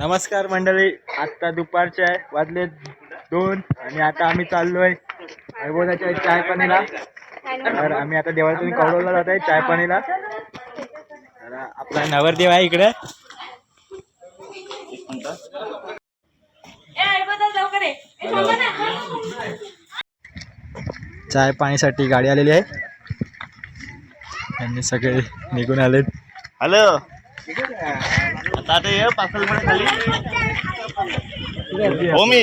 नमस्कार मंडळी, आता दुपारचे वाजले 2 आणि आता आम्ही चाललोय वैभवच्या चाय पाणीला. तर आम्ही आता देवळातून कौरवला जात आहे चाय पाणीला. तर आपला नवरदेव आहे इकडे. चाय पाणीसाठी गाडी आलेली आहे आणि सगळे निघून आलेत. हॅलो आता ये पार्सल मध्ये खाली हो मी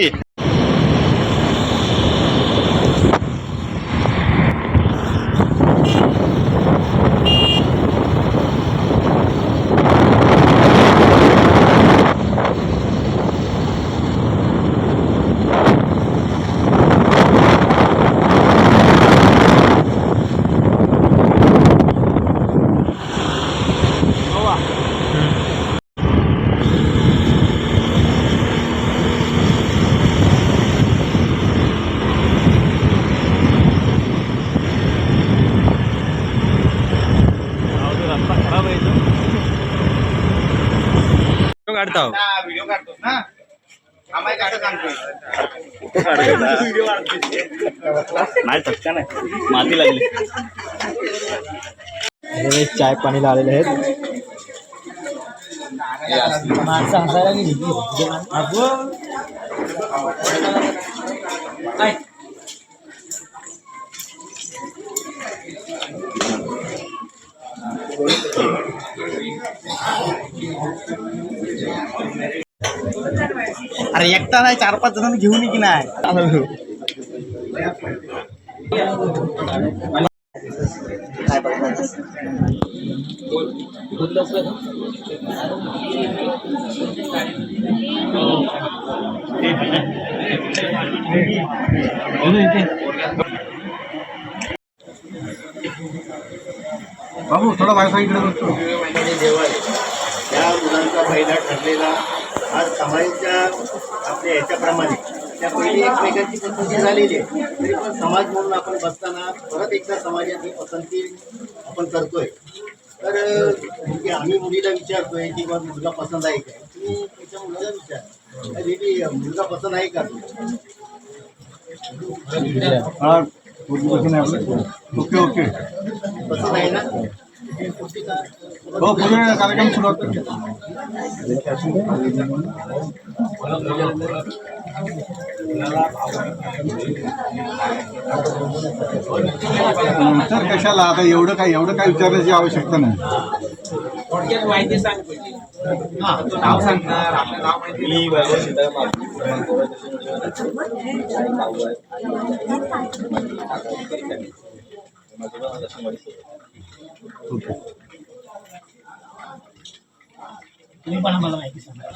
काढता व्हिडिओ काढतोस ना आम्हाला काढ सांगतोय नाही धक्का नाही माती लागली. चाय पाणीला आलेले आहेत. माणसं हसायला गेली अरे एकटा नाही 4-5 जण घेऊन ये की नाही. बाबू थोडा वायफाय इकडे बसतो. त्या मुलांचा पहिला ठरलेला आज समाजाच्या आपल्या याच्याप्रमाणे त्या पहिली एकमेकांची पसंती झालेली आहे. तरी पण समाज म्हणून आपण बसताना परत एकदा समाजाची पसंती आपण करतोय. तर आम्ही मुलीला विचारतोय की बा मुलगा पसंत आहे काय. तुम्ही तुमच्या मुलाला विचार बेबी मुलगा पसंत आहे का. ओके ओके पसंत आहे ना. हो पुढे कार्यक्रम सुरुवात नंतर कशाला आता एवढं काय विचारण्याची आवश्यकता नाही. थोडक्यात माहिती सांग पाहिजे. नाव सांगणार आपलं नाव माहिती. मी वैभव सीताराम तुम्ही पण आम्हाला माहिती सांगा.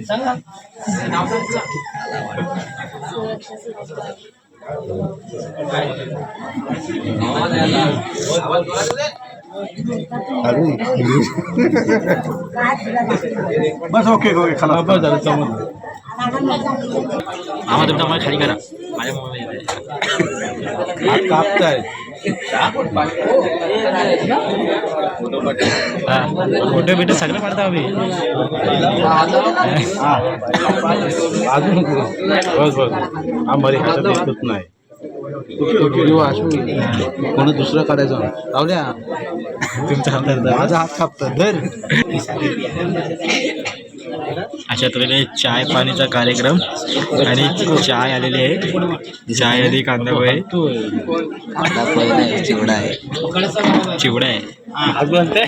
सांगा नाव सांगा. बस ओके ओके खाला बस झालं समज. आम्हा तुमचा मला खाली करा माझ्या मोबाईल कापताय फोटो बिटो सगळं काढता आम्ही. अजून बस बस आम्हाला हातात दिसत नाही. कोणी दुसरं काढायचं लावल्या तुमच्या हातात माझा हात कापतात धर. अशा तऱ्हेने चाय पाणीचा कार्यक्रम आणि चाय आलेली आहे. चाय आली कांदा पोहे चिवडा आहे आज म्हणते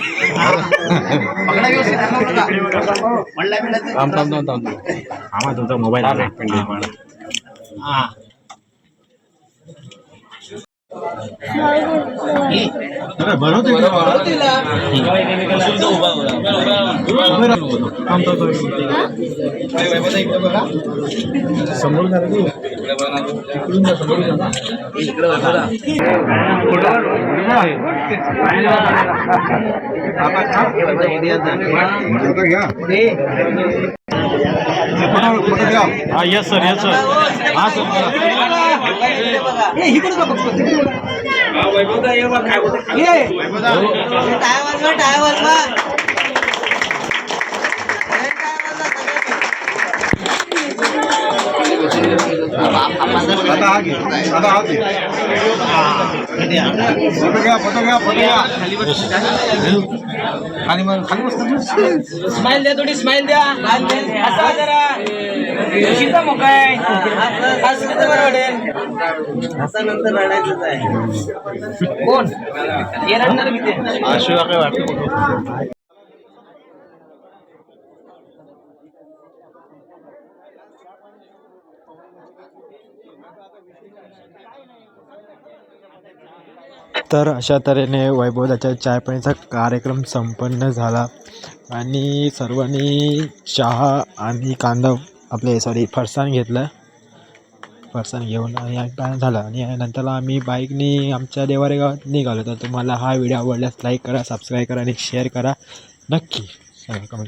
आम्हा तुमचा मोबाईल आला समोर यस सर यस सर हाँ सर स्माइल द्या, थोडी स्माइल द्या. असा जरा खुशीचा मोका आहे. हसलं तर बरं वाटेल. असा नंतर रडायचंच आहे. कोण हे रडणार किती? आशिवा काय वाटतं तर अशा तऱ्हेने वैभवदाच्या चायपाणीचा कार्यक्रम संपन्न झाला आणि सर्वांनी चहा आणि कांदा फरसाण घेतलं. फरसाण घेऊन आणि आता झालं आणि नंतर आम्ही बाईकनी आमच्या देवारे गावात निघालो. तर तुम्हाला हा व्हिडिओ आवडल्यास लाईक करा, सबस्क्राईब करा आणि शेअर करा नक्की. कमेंट करा.